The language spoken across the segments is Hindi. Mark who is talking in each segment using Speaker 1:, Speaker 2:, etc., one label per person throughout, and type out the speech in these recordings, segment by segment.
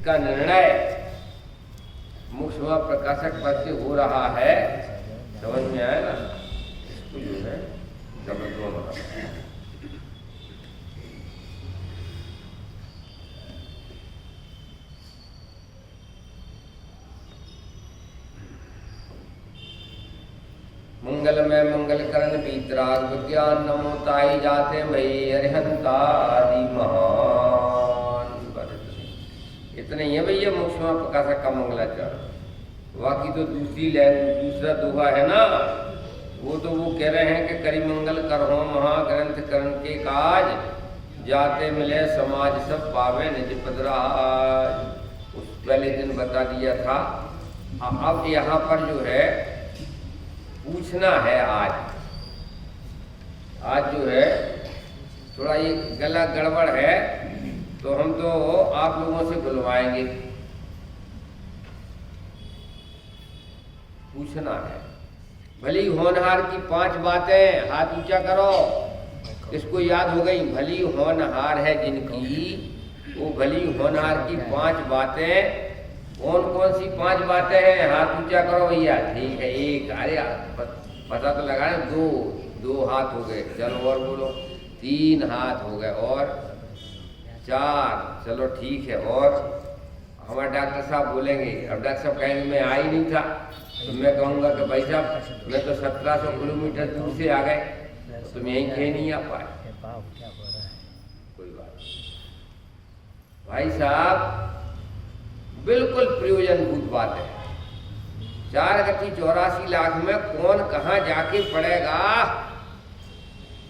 Speaker 1: इसका निर्णय मुख्य प्रकाशक पद से हो रहा है। समझ में आया ना? इसको जो है मंगल में मंगल करण बीतराग विज्ञान नमो ताई जाते भई अरिहंता आदि महान। इतने ही है भैया मुख्य प्रकाशक का मंगलाचरण। बाकी तो दूसरी लाइन दूसरा दोहा है ना, वो तो वो कह रहे हैं कि करी मंगल करहो महाग्रंथ करण के काज, जाते मिले समाज सब पावे निज पदराज। उस पहले दिन बता दिया था। अब यहाँ पर जो है पूछना है। आज जो है थोड़ा ये गला गड़बड़ है, तो हम तो आप लोगों से बुलवाएंगे। पूछना है भली होनहार की 5 बातें, हाथ ऊंचा करो। इसको याद हो गई, भली होनहार है जिनकी, वो भली होनहार की 5 बातें। कौन कौन सी 5 बातें हैं? हाथ ऊंचा करो भैया। ठीक है, 1, अरे पता तो लगा ना, 2 हाथ हो गए। चलो और बोलो, 3 हाथ हो गए, और 4। चलो ठीक है, और हमारे डॉक्टर साहब बोलेंगे। अब डॉक्टर साहब कहेंगे मैं आ ही नहीं था, तो मैं कहूँगा कि भाई साहब मैं तो 1700 किलोमीटर दूर से आ गए, तो तुम यहीं कहीं नहीं आ पाए। कोई बात नहीं भाई साहब, बिल्कुल प्रयोजनभूत बात है। 4 गति 84 लाख में कौन कहाँ जाके पड़ेगा,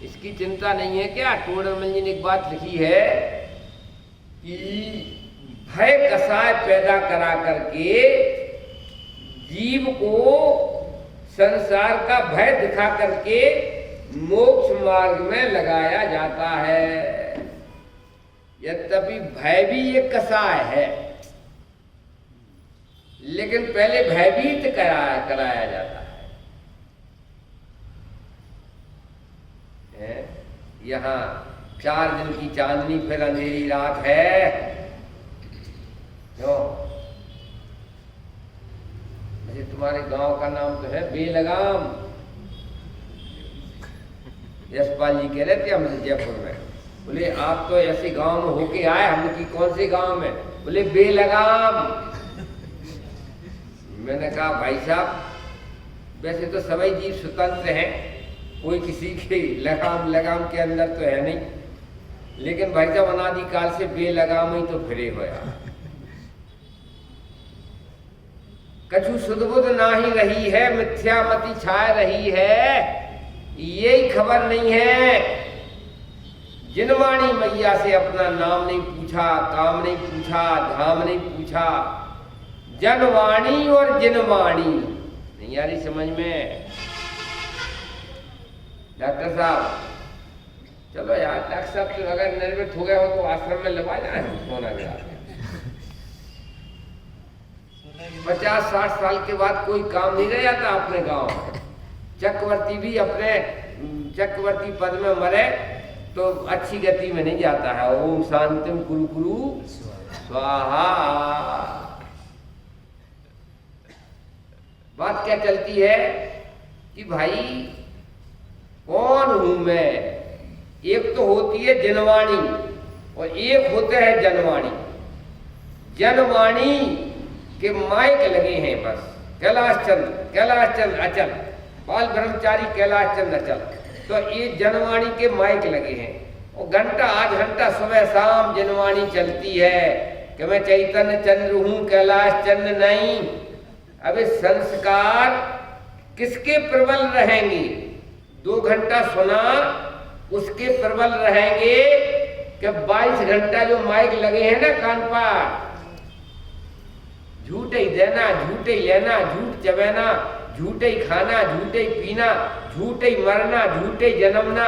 Speaker 1: इसकी चिंता नहीं है क्या? टोडरमल जी ने एक बात लिखी है कि भय कसाय पैदा करा करके जीव को संसार का भय दिखा करके मोक्ष मार्ग में लगाया जाता है। यद्यपि भय भी एक कसाय है, लेकिन पहले भयभीत कराया जाता है। यहाँ 4 दिन की चांदनी, फिर अंधेरी रात है। क्यों? तुम्हारे गांव का नाम तो है बेलगाम। यशपाल जी कह रहे थे हमसे जयपुर में, बोले आप तो ऐसे गांव में होके आए, हमने कौन से गांव में? बोले बेलगाम। मैंने कहा भाई साहब वैसे तो सभी जीव स्वतंत्र हैं, कोई किसी के लगाम के अंदर तो है नहीं, लेकिन भाई साहब अनादिकाल से बेलगाम ही तो फिरे होया। कछु सुध बुध नाही रही है, मिथ्यामति छाए रही है, यही खबर नहीं है। जिनवाणी मैया से अपना नाम नहीं पूछा, काम नहीं पूछा, धाम नहीं पूछा। जनवाणी और जिनवाणी नहीं आ रही समझ में? डॉक्टर साहब चलो यार, डॉक्टर साहब तो अगर निर्मित हो गए हो तो आश्रम में लगा जाए। सोना गया 50-60 साल के बाद कोई काम नहीं रह जाता अपने गांव में। चक्रवर्ती भी अपने चक्रवर्ती पद में मरे तो अच्छी गति में नहीं जाता है। ओम शांतिम कुरु कुरु स्वाहा। बात क्या चलती है कि भाई कौन हूं मैं? एक तो होती है जनवाणी और एक होता है जनवाणी। जनवाणी के माइक लगे हैं बस, कैलाश चंद्र अचल, बाल ब्रह्मचारी कैलाश चंद्र अचल। तो ये जनवाणी के माइक लगे हैं और घंटा 8 घंटा सुबह शाम जनवाणी चलती है कि मैं चैतन्य चंद्र हूं, कैलाश चंद्र नहीं। अब संस्कार किसके प्रबल रहेंगे? 2 घंटा सुना उसके प्रबल रहेंगे कि 22 घंटा जो माइक लगे हैं ना कान पर, झूठे ही देना, झूठे ही लेना, झूठ चबेना, झूठे ही खाना, झूठे ही पीना, झूठे ही मरना, झूठे ही जन्मना,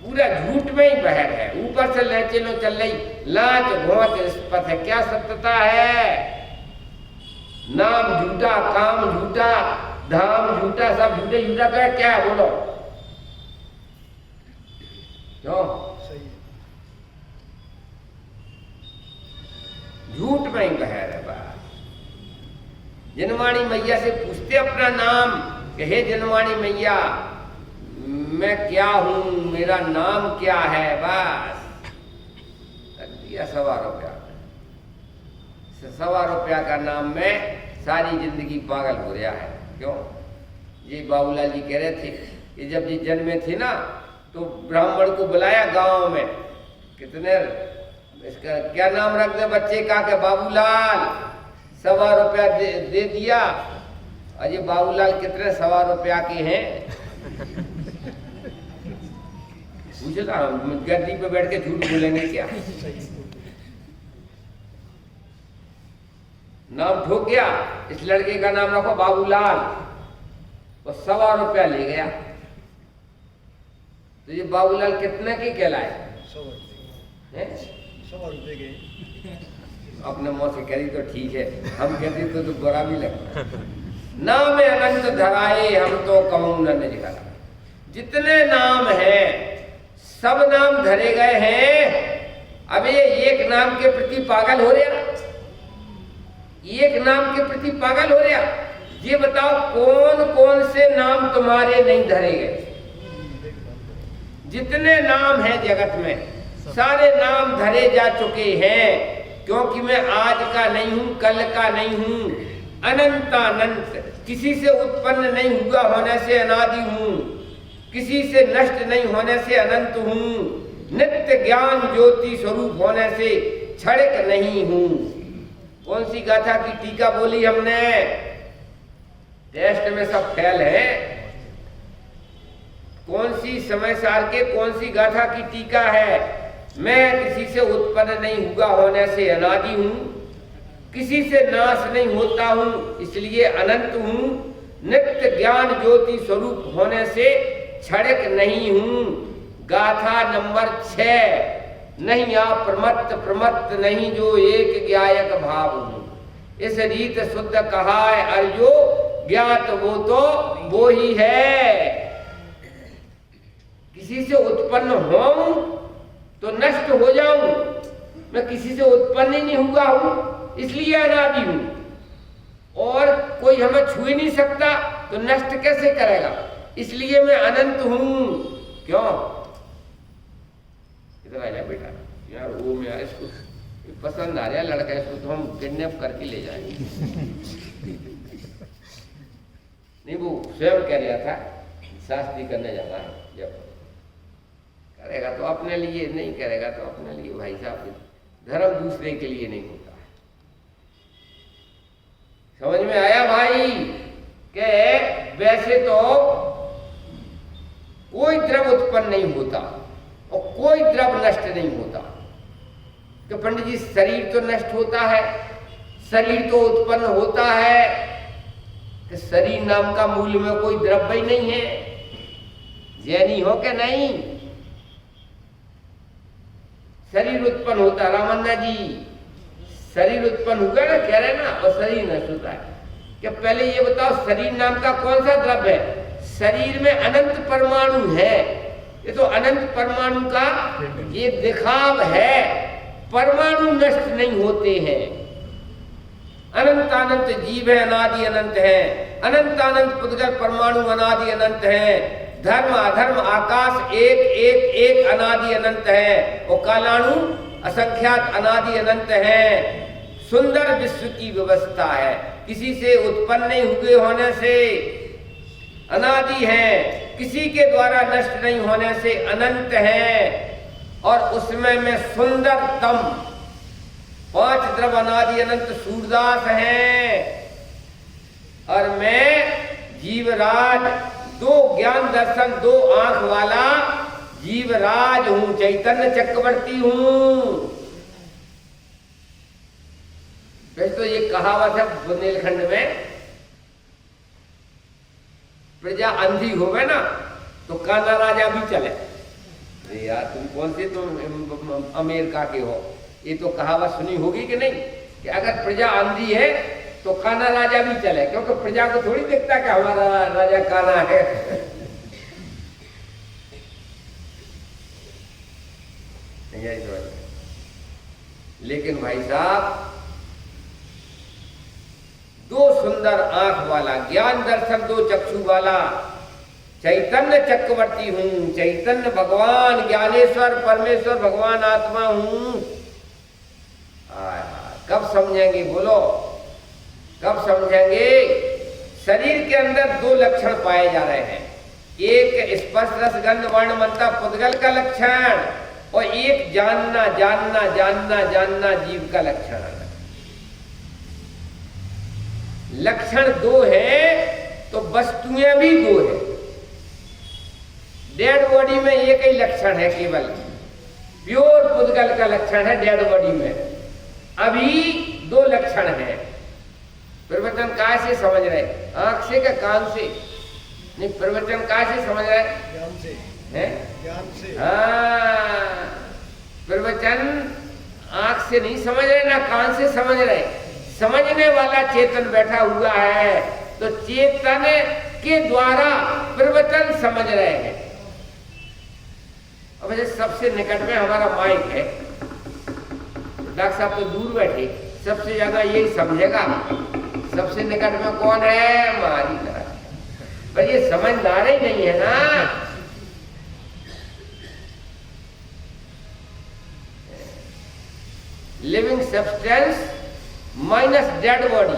Speaker 1: पूरा झूठ में ही बहर है। ऊपर से ले चलो चल रही लाच घोंच इस पथ है। क्या सत्यता है? नाम झूठा, काम झूठा, धाम झूठा, सब झूठे झूठा। तो क्या है बोलो? क्यों? झूठ में ही बहर है बस। जनवाणी मैया से पूछते अपना नाम कि हे जनवाणी मैया, मैं क्या हूं, मेरा नाम क्या है, बस रख दिया ₹1.25 ₹1.25 का नाम में सारी जिंदगी पागल हो रहा है। क्यों? ये बाबूलाल जी कह रहे थे कि जब ये जन्मे थे ना तो ब्राह्मण को बुलाया गांव में, कितने इसका क्या नाम रख दे बच्चे का, के बाबूलाल, ₹1.25 दे दिया। और ये बाबूलाल कितने ₹1.25 के हैं पूछ रहा हूं, गद्दी पे बैठ के झूठ बोलेंगे क्या? नाम ठोक गया, इस लड़के का नाम रखो बाबूलाल, और ₹1.25 ले गया। तो ये बाबूलाल कितने के कहलाए?
Speaker 2: 100 रुपए के।
Speaker 1: अपने मुंह से करी तो ठीक है, हम कहते तो बुरा भी लगता। नाम अनंत धराए हम तो कहूं न निकला। जितने नाम हैं सब नाम धरे गए हैं। अब ये एक नाम के प्रति पागल हो रहा, एक नाम के प्रति पागल हो रहा। ये बताओ कौन कौन से नाम तुम्हारे नहीं धरे गए? जितने नाम हैं जगत में सारे नाम धरे जा चुके हैं, क्योंकि मैं आज का नहीं हूं, कल का नहीं हूं, अनंतानंत, किसी से उत्पन्न नहीं हुआ होने से अनादि हूं, किसी से नष्ट नहीं होने से अनंत हूं, नित्य ज्ञान ज्योति स्वरूप होने से क्षणिक नहीं हूं। कौन सी गाथा की टीका बोली हमने? टेस्ट में सब फेल है। कौन सी समय सार के कौन सी गाथा की टीका है? मैं किसी से उत्पन्न नहीं हुआ होने से अनादि हूं, किसी से नाश नहीं होता हूं इसलिए अनंत हूं, नित्य ज्ञान ज्योति स्वरूप होने से क्षणिक नहीं हूं। गाथा नंबर 6, नहीं आप प्रमत्त नहीं जो एक ज्ञायक भाव हूं। इस रीत शुद्ध कहा है अर्जो, ज्ञात वो तो वो ही है। किसी से उत्पन्न होऊं तो नष्ट हो जाऊं, मैं किसी से उत्पन्न ही नहीं हुआ हूं इसलिए अनादि हूं, और कोई हमें छू ही नहीं सकता तो नष्ट कैसे करेगा, इसलिए मैं अनंत हूं। क्यों? इधर आ जा बेटा, यार वो मैं इसको पसंद आ रहा लड़का, इसको तो हम किडनैप करके ले जाएंगे। नहीं, वो स्वयं कह रहा था शास्त्री करने जाना है, जब करेगा तो अपने लिए, नहीं करेगा तो अपने लिए। भाई साहब, धर्म दूसरे के लिए नहीं होता है। समझ में आया भाई? कि वैसे तो कोई द्रव उत्पन्न नहीं होता और कोई द्रव नष्ट नहीं होता। तो पंडित जी, शरीर तो नष्ट होता है, शरीर तो उत्पन्न होता है, तो शरीर नाम का मूल में कोई द्रव्य ही नहीं है। जैनी हो के नहीं, शरीर उत्पन्न होता। रामन्ना जी, शरीर उत्पन्न हुआ ना, कह रहे ना, और शरीर नष्ट होता है। क्या पहले ये बताओ, शरीर नाम का कौन सा द्रव्य है? शरीर में अनंत परमाणु है, ये तो अनंत परमाणु का ये दिखाव है। परमाणु नष्ट नहीं होते हैं। अनंत अनंत जीव है, अनादि अनंत है। अनंत अनंत पुद्गल परमाणु अनादि अनंत है। धर्म अधर्म आकाश एक एक एक अनादि अनंत है, और कालाणु असंख्यात अनादि अनंत है। सुंदर विश्व की व्यवस्था है, किसी से उत्पन्न नहीं हुए होने से अनादि है, किसी के द्वारा नष्ट नहीं होने से अनंत है। और उसमें मैं सुंदरतम 5 द्रव अनादि अनंत सूरदास हैं, और मैं जीवराज 2 ज्ञान दर्शन 2 आंख वाला जीवराज हूं, चैतन्य चक्रवर्ती हूं। वैसे तो ये कहावत है बुंदेलखंड में, प्रजा अंधी होवे ना तो काना राजा भी चले। अरे यार, तुम कौन से, तुम अमेरिका के हो, ये तो कहावत सुनी होगी कि नहीं, कि अगर प्रजा अंधी है तो काना राजा भी चले, क्योंकि प्रजा को थोड़ी दिखता कि हमारा राजा काना है। लेकिन भाई साहब, आंख वाला, ज्ञान दर्शन दो चक्षु वाला, चैतन्य चक्रवर्ती हूँ, चैतन्य भगवान, ज्ञानेश्वर परमेश्वर भगवान आत्मा हूँ। कब समझेंगे बोलो, कब समझेंगे? शरीर के अंदर दो लक्षण पाए जा रहे हैं, एक स्पर्श रस गंध वर्ण मनता पुद्गल का लक्षण और एक जानना जानना जानना जानना जीव का लक्षण। लक्षण दो है तो वस्तुएं भी दो है। डेड बॉडी में एक ही लक्षण है, केवल प्योर पुद्गल का लक्षण है डेड बॉडी में। अभी दो लक्षण है। प्रवचन काय से समझ रहे? आंख से क्या कान से? नहीं, प्रवचन काय से समझ रहे?
Speaker 2: ज्ञान से
Speaker 1: है,
Speaker 2: ज्ञान से।
Speaker 1: हाँ, प्रवचन आंख से नहीं समझ रहे ना कान से समझ रहे। समझने वाला चेतन बैठा हुआ है, तो चेतन के द्वारा प्रवचन समझ रहे हैं। अब जैसे सबसे निकट में हमारा माइक है, डॉक्टर साहब तो दूर बैठे, सबसे ज्यादा यही समझेगा। सबसे निकट में कौन है? हमारी तरह। पर ये समझदार ही नहीं है ना। Living substance minus dead body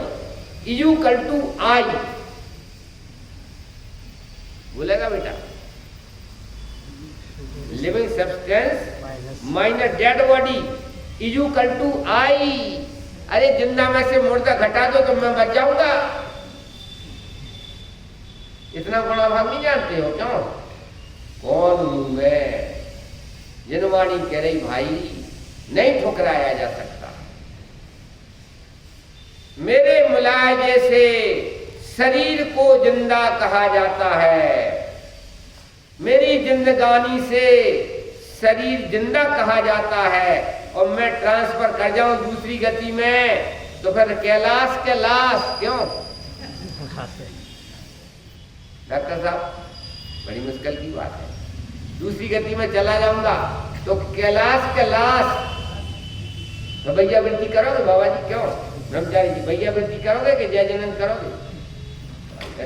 Speaker 1: equal to आई। बोलेगा बेटा? Living substance minus dead body equal to आई। अरे जिंदा में से मुर्दा घटा दो तो मैं बच जाऊंगा। इतना बड़ा भाग नहीं जानते हो क्यों? कौन हूं मैं? जिनवाणी कह रही भाई नहीं ठुकराया जा सकता। मेरे मुलायजे से शरीर को जिंदा कहा जाता है। मेरी जिंदगानी से शरीर जिंदा कहा जाता है। और मैं ट्रांसफर कर जाऊं दूसरी गति में तो फिर कैलाश के लाश क्यों? डॉक्टर साहब बड़ी मुश्किल की बात है। दूसरी गति में चला जाऊंगा तो कैलाश के लाश। तो भैया वृत्ति करोगे बाबा जी? क्यों ब्रह्मचारी जी भैया वृत्ति करोगे कि जय जनन करोगे?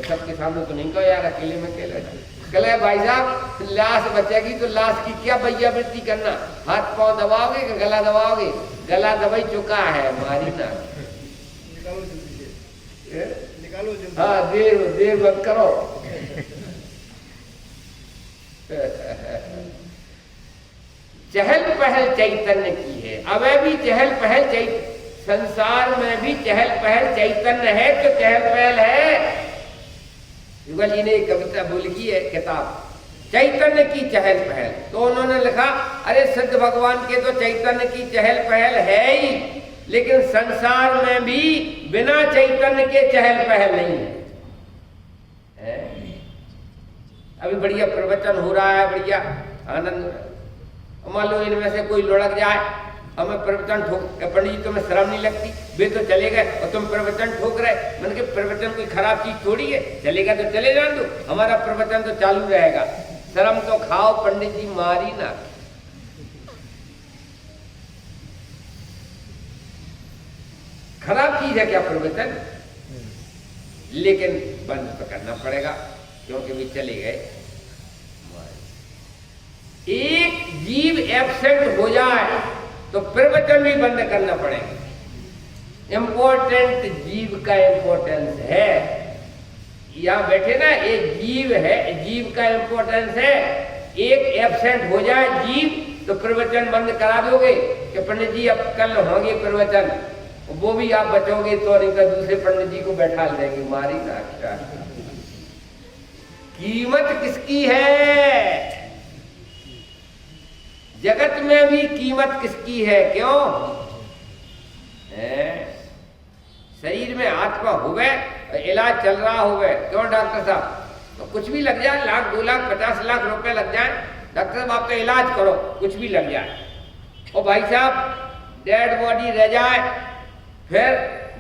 Speaker 1: सबके सामने तो नहीं कहो यार, अकेले में अकेले। कहे भाई साहब लाश बचेगी तो लाश की क्या भैया वृत्ति करना? हाथ पांव दबाओगे कि गला दबाओगे? गला दबाई चुका है, मारी ना।
Speaker 2: निकालो जल्दी से, निकालो जल्दी।
Speaker 1: हाँ, देर मत करो। चहल पहल चैतन्य की है। अब भी चहल पहल संसार में भी चहल पहल चैतन्य है तो चहल पहल है। युगल जी ने एक कविता बोली की है, किताब चैतन्य की चहल पहल। तो उन्होंने लिखा अरे सिद्ध भगवान के तो चैतन्य की चहल पहल है ही, लेकिन संसार में भी बिना चैतन्य के चहल पहल नहीं है। अभी बढ़िया प्रवचन हो रहा है, बढ़िया आनंद। मान लो इनमें से कोई लुढ़क जाए और मैं प्रवचन ठोक, पंडित जी तुम्हें शर्म नहीं लगती? वे तो चले गए और तुम प्रवचन ठोक रहे। मैंने कहा प्रवचन कोई खराब चीज थोड़ी है, चलेगा तो चले जान दो, हमारा प्रवचन तो चालू रहेगा। शर्म तो खाओ पंडित जी, मारी ना। खराब चीज है क्या प्रवचन? लेकिन बंद तो करना पड़ेगा क्योंकि वे चले गए। एक जीव एब्सेंट हो जाए तो प्रवचन भी बंद करना पड़ेगा। इंपॉर्टेंट जीव का इंपॉर्टेंस है। यहाँ बैठे ना एक जीव है, जीव का इंपॉर्टेंस है। एक एब्सेंट हो जाए जीव तो प्रवचन बंद करा दोगे कि पंडित जी अब कल होंगे प्रवचन, वो भी आप बचोगे तो नहीं तो दूसरे पंडित जी को बैठा देंगे। मारी ना। कीमत किसकी है? जगत में भी कीमत किसकी है? क्यों शरीर में आत्मा हुए, इलाज चल रहा हुए, क्यों डॉक्टर साहब? तो कुछ भी लग जाए, 1 लाख 2 लाख 50 लाख रुपए लग जाए, डॉक्टर साहब आपका इलाज करो, कुछ भी लग जाए। और भाई साहब डेड बॉडी रह जाए, फिर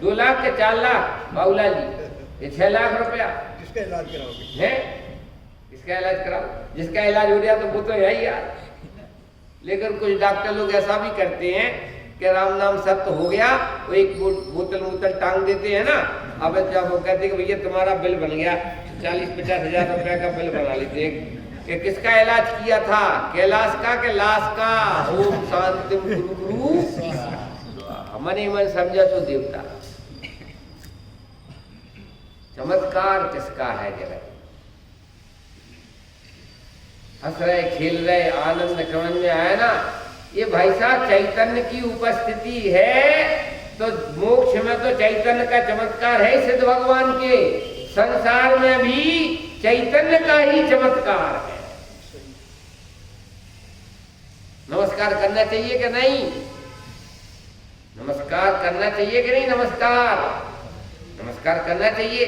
Speaker 1: 2 लाख के 4 लाख बाबूला जी, ये 6 लाख रुपया।
Speaker 2: किसका इलाज कराओगे?
Speaker 1: है किसका इलाज कराओ? जिसका इलाज हो गया तो वो तो यही यार। लेकिन कुछ डॉक्टर लोग ऐसा भी करते हैं कि राम नाम सत्य हो गया, वो एक बोतल टांग देते हैं ना। अब जब वो कहते कि भैया तुम्हारा बिल बन गया, 40-50 हजार रुपया का बिल बना लेते कि किसका इलाज किया था, कैलाश का के लाश का। ओम शांति गुरु मन ही मन समझा तो देवता। चमत्कार किसका है जगत? हंस रहे खेल रहे आनंद समझ में आया ना। ये भाई साहब चैतन्य की उपस्थिति है तो मोक्ष में तो चैतन्य का चमत्कार है सिद्ध भगवान के। संसार में भी चैतन्य का ही चमत्कार है। नमस्कार करना चाहिए कि नहीं? नमस्कार करना चाहिए कि नहीं? नमस्कार करना चाहिए।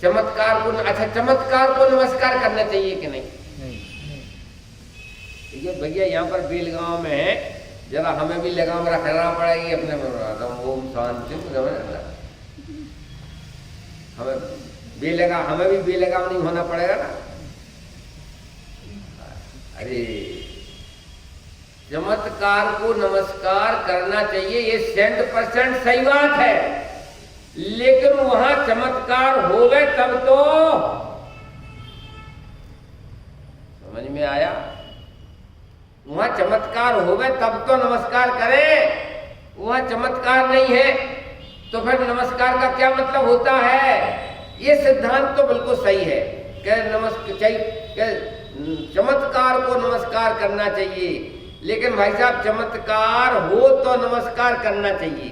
Speaker 1: चमत्कार को, अच्छा चमत्कार को नमस्कार करना चाहिए कि नहीं? ये भैया यहाँ पर बेलगांव में है, जरा हमें भी लगाम रखना पड़ेगी अपने में। ओम शांति, हमें भी बेलगाम नहीं होना पड़ेगा ना। अरे चमत्कार को नमस्कार करना चाहिए, ये 100% सही बात है। लेकिन वहां चमत्कार हो गए तब तो समझ में आया। वहां चमत्कार हो गए तब तो नमस्कार करें। वहां चमत्कार नहीं है तो फिर नमस्कार का क्या मतलब होता है? ये सिद्धांत तो बिल्कुल सही है कि चमत्कार को नमस्कार करना चाहिए, लेकिन भाई साहब चमत्कार हो तो नमस्कार करना चाहिए।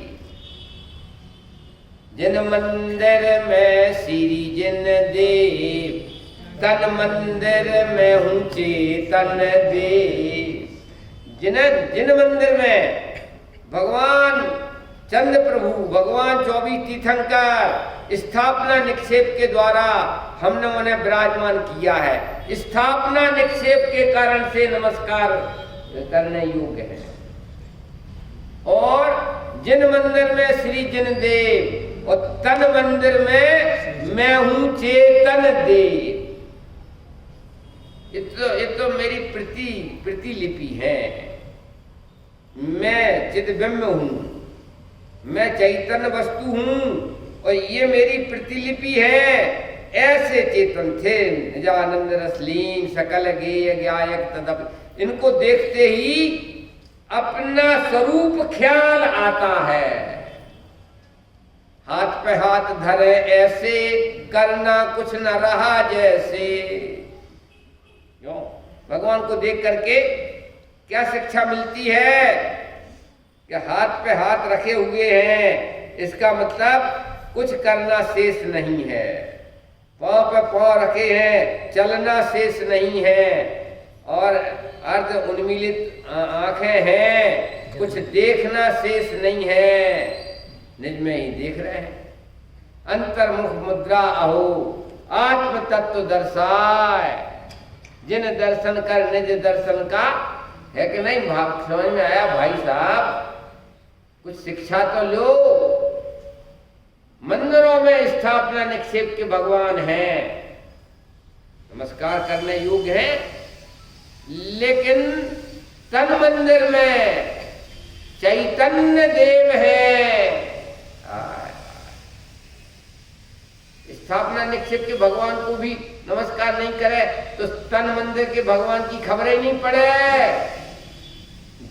Speaker 1: जिन मंदिर में श्री जिन देव, तन मंदिर में हूँ चेतन देव। जिन मंदिर में भगवान चंद्र प्रभु, भगवान 24 तीर्थंकर स्थापना निक्षेप के द्वारा हमने उन्हें विराजमान किया है। स्थापना निक्षेप के कारण से नमस्कार करने योग्य है। और जिन मंदिर में श्री जिन देव और तन मंदिर में मैं हूं चेतन देव। ये तो मेरी प्रतिलिपि है। मैं चिदबिंब हूं, मैं चैतन्य वस्तु हूं और ये मेरी प्रतिलिपि है। ऐसे चेतन थे निजानंद रसलीन सकल गेय ज्ञायक तदप। इनको देखते ही अपना स्वरूप ख्याल आता है। हाथ पे हाथ धरे ऐसे, करना कुछ न रहा जैसे। क्यों? भगवान को देख करके क्या शिक्षा मिलती है कि हाथ पे हाथ रखे हुए हैं, इसका मतलब कुछ करना शेष नहीं है। पांव पे पांव रखे हैं, चलना शेष नहीं है। और अर्ध उन्मीलित आंखें हैं, कुछ देखना शेष नहीं है। निज में ही देख रहे हैं। अंतर्मुख मुद्रा अहो आत्म तत्व दर्शाए। जिन दर्शन कर निज दर्शन का है कि नहीं? समझ में आया भाई साहब? कुछ शिक्षा तो लो। मंदिरों में स्थापना निक्षेप के भगवान हैं, नमस्कार करने योग्य है। लेकिन तन मंदिर में चैतन्य देव है। स्थापना निक्षेप के भगवान को भी नमस्कार नहीं करे तो तन मंदिर के भगवान की खबर ही नहीं पड़े।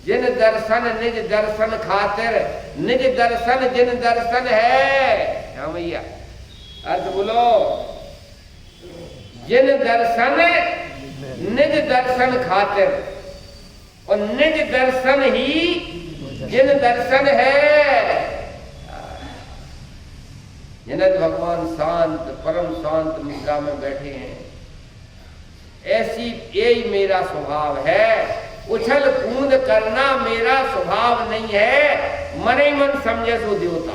Speaker 1: जिन दर्शन निज दर्शन खातिर, निज दर्शन जिन दर्शन है। हाँ भैया अर्थ बोलो। जिन दर्शन निज दर्शन खातिर, और निज दर्शन ही जिन दर्शन है। जिन्हें भगवान शांत परम शांत मुद्रा में बैठे हैं। ऐसी यही मेरा स्वभाव है। उछल कूद करना मेरा स्वभाव नहीं है। मन ही मन समझे सो देवता।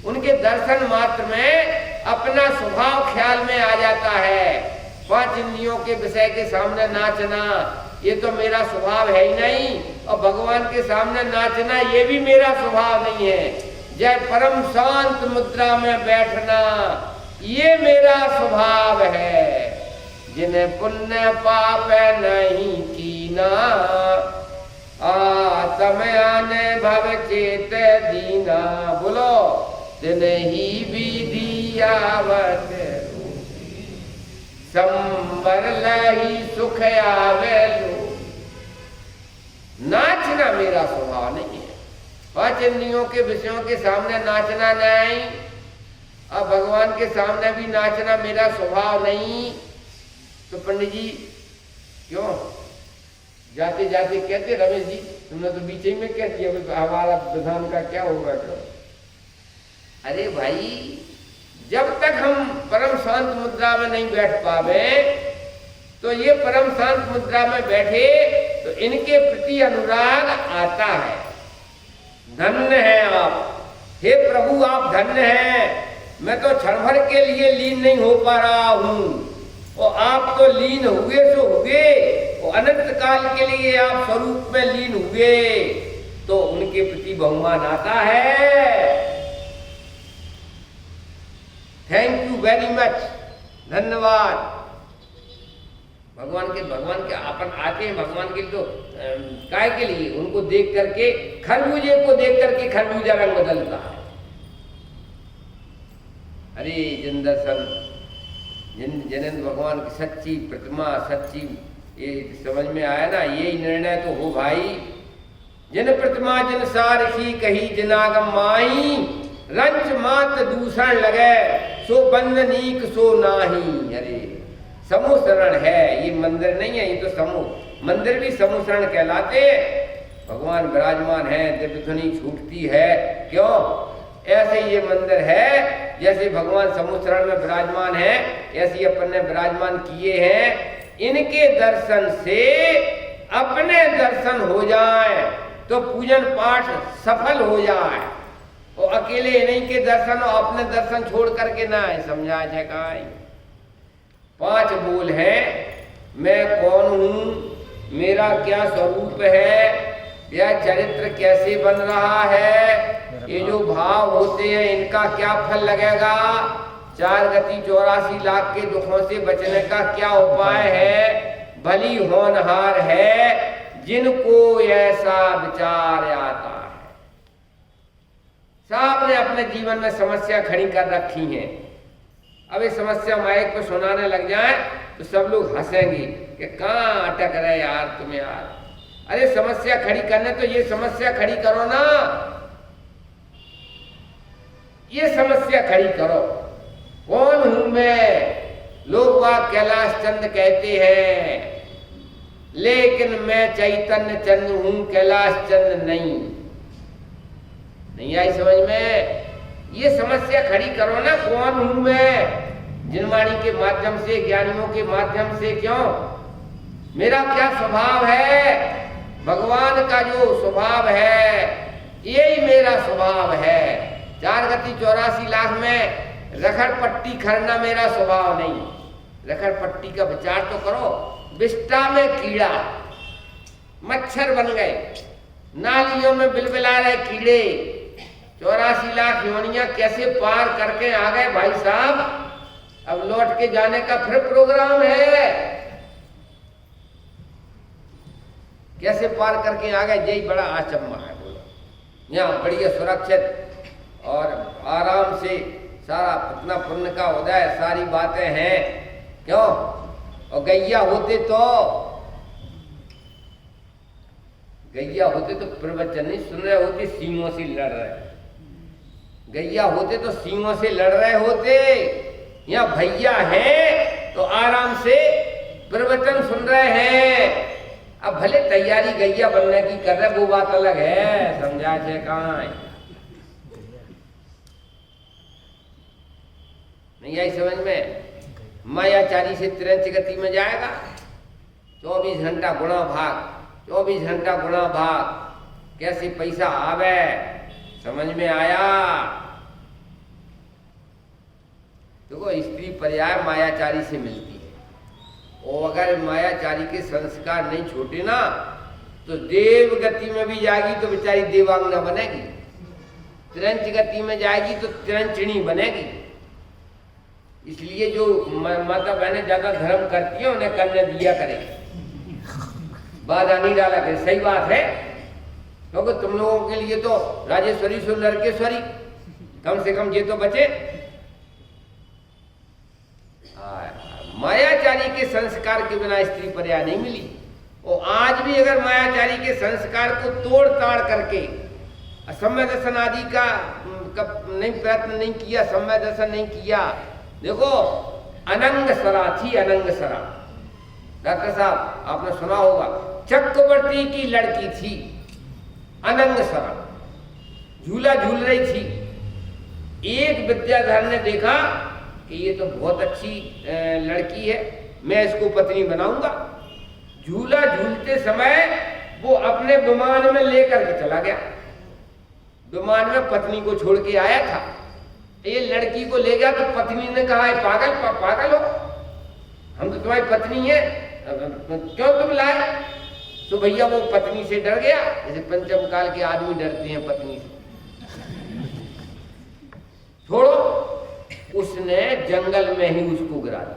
Speaker 1: उनके दर्शन मात्र में अपना स्वभाव ख्याल में आ जाता है। 5 इंद्रियों के विषय के सामने नाचना ये तो मेरा स्वभाव है ही नहीं, और भगवान के सामने नाचना ये भी मेरा स्वभाव नहीं है। जय परम शांत मुद्रा में बैठना ये मेरा स्वभाव है। जिन्हें पुण्य पाप नहीं कीना, तमयाने भव चेत दीना, बोलो दिन ही विधि आवत, संबर लही सुख आवे लो। नाचना मेरा स्वभाव नहीं है, पांच इंद्रियों के विषयों के सामने नाचना नहीं, अब भगवान के सामने भी नाचना मेरा स्वभाव नहीं। तो पंडित जी क्यों जाते जाते कहते, रमेश जी तुमने तो बीच ही में कह दिया हमारा विधान का क्या होगा क्यों? अरे भाई, जब तक हम परम शांत मुद्रा में नहीं बैठ पावे, तो ये परम शांत मुद्रा में बैठे तो इनके प्रति अनुराग आता है। धन्य है आप, हे प्रभु आप धन्य हैं, मैं तो क्षण भर के लिए लीन नहीं हो पा रहा हूं, और आप तो लीन हुए सो हुए, और अनंत काल के लिए आप स्वरूप में लीन हुए, तो उनके प्रति बहुमान आता है। थैंक यू वेरी मच, धन्यवाद। भगवान के अपन आते हैं भगवान के लिए तो काय के लिए? उनको देख करके, खरबूजे को देख करके खरबूजा रंग बदलता है। अरे जिन दर्शन, जिन भगवान की सच्ची प्रतिमा, सच्ची ये समझ में आया ना, यही निर्णय तो हो भाई। जिन प्रतिमा जिन सारखी कही जिनागम माही, रंच मात दूषण लगे सो बंदनीक सो नाही। अरे समूह शरण है, ये मंदिर नहीं है, ये तो समूह, मंदिर भी समूह शरण कहलाते। भगवान विराजमान है, दिव्य ध्वनि छूटती है, क्यों? ऐसे ये मंदिर है, जैसे भगवान समूह शरण में विराजमान है, ऐसे अपन ने विराजमान किए हैं। इनके दर्शन से अपने दर्शन हो जाए तो पूजन पाठ सफल हो जाए, और अकेले इन्हीं के दर्शन और अपने दर्शन छोड़ करके ना है। समझा है काय? 5 बोल है, मैं कौन हूं, मेरा क्या स्वरूप है, यह चरित्र कैसे बन रहा है, ये जो भाव होते हैं इनका क्या फल लगेगा, 4 गति 84 लाख के दुखों से बचने का क्या उपाय है। भली होनहार है जिनको ऐसा विचार आता है। साहब ने अपने जीवन में समस्या खड़ी कर रखी है, अब ये समस्या माइक पे सुनाने लग जाए तो सब लोग हंसेंगे कि कहाँ अटक रहे यार तुम यार। अरे समस्या खड़ी करने तो ये समस्या खड़ी करो ना, ये समस्या खड़ी करो। कौन हूं मैं? लोग वाक कैलाश चंद कहते हैं, लेकिन मैं चैतन्य चंद हूं, कैलाश चंद नहीं। नहीं आई समझ में? ये समस्या खड़ी करो ना, कौन हूं मैं? जिनवाणी के माध्यम से, ज्ञानियों के माध्यम से, क्यों? मेरा क्या स्वभाव है? भगवान का जो स्वभाव है यही मेरा स्वभाव है। 4 गति 84 लाख में रखड़ पट्टी खरना मेरा स्वभाव नहीं। रखड़ पट्टी का विचार तो करो, विष्टा में कीड़ा, मच्छर बन गए, नालियों में बिलबिला रहे कीड़े, 84 लाख योनियां कैसे पार करके आ गए भाई साहब। अब लौट के जाने का फिर प्रोग्राम है, कैसे पार करके आ गए, यही बड़ा आचम्मा है। बोलो यहाँ बढ़िया सुरक्षित और आराम से सारा अपना पुण्य का उदय, सारी बातें हैं, क्यों? और गैया होते तो प्रवचन नहीं सुन रहे होते, सींगों से लड़ रहे। गैया होते तो सींगों से लड़ रहे होते। यहाँ भैया हैं तो आराम से प्रवचन सुन रहे हैं। अब भले तैयारी गैया बनने की कर रहे, वो बात अलग है। समझा छे कहाँ नहीं आई समझ में? मायाचारी से 53 गति में जाएगा, 24 घंटा गुणा भाग, 24 घंटा गुणा भाग, कैसे पैसा आवे, समझ में आया? देखो स्त्री पर्याय मायाचारी से मिलती है, और अगर मायाचारी के संस्कार नहीं छोटे ना तो देव गति में भी जाएगी तो बेचारी देवांगना बनेगी, तिरंच गति में जाएगी तो तिरंचिणी बनेगी। इसलिए जो माता बहनें ज्यादा धर्म करती है उन्हें कन्या दिया करे, बाधा नहीं डाला करे। सही बात है, क्योंकि तुम लोगों के लिए तो राजेश्वरी सो नरकेश्वरी, कम से कम ये तो बचे। मायाचारी के संस्कार के बिना स्त्री पर्याय नहीं मिली। और आज भी अगर मायाचारी के संस्कार को तोड़ ताड़ करके सम्य दर्शन आदि का नहीं प्रयत्न नहीं किया, सम्य दर्शन नहीं किया, देखो अनंग सरा थी, अनंग सरा, डॉक्टर साहब आपने सुना होगा, चक्रवर्ती की लड़की थी अनंग सरा, झूला झूल रही थी। एक विद्याधर ने देखा कि ये तो बहुत अच्छी लड़की है, मैं इसको पत्नी बनाऊंगा। झूला झूलते समय वो अपने विमान में लेकर के चला गया, विमान में पत्नी को छोड़ के आया था। ये लड़की को ले गया तो पत्नी ने कहा है पागल हो, हम तो तुम्हारी पत्नी है, क्यों तुम लाए? तो भैया वो पत्नी से डर गया, जैसे पंचम काल के आदमी डरते हैं पत्नी से। छोड़ो, उसने जंगल में ही उसको गिरा दिया,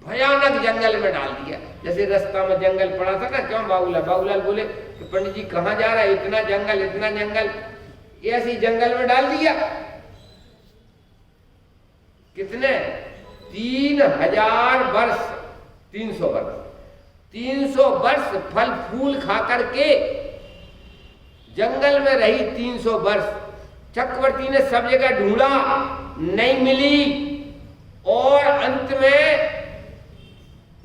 Speaker 1: भयानक जंगल में डाल दिया। जैसे रास्ता में जंगल पड़ा था ना, क्यों बाबूलाल बोले कि पंडित जी कहाँ जा रहा है, इतना जंगल, ऐसी जंगल में डाल दिया। कितने 3000 वर्ष, 300 वर्ष फल फूल खा करके जंगल में रही 300 वर्ष। चक्रवर्ती ने सब जगह ढूंढा, नहीं मिली, और अंत में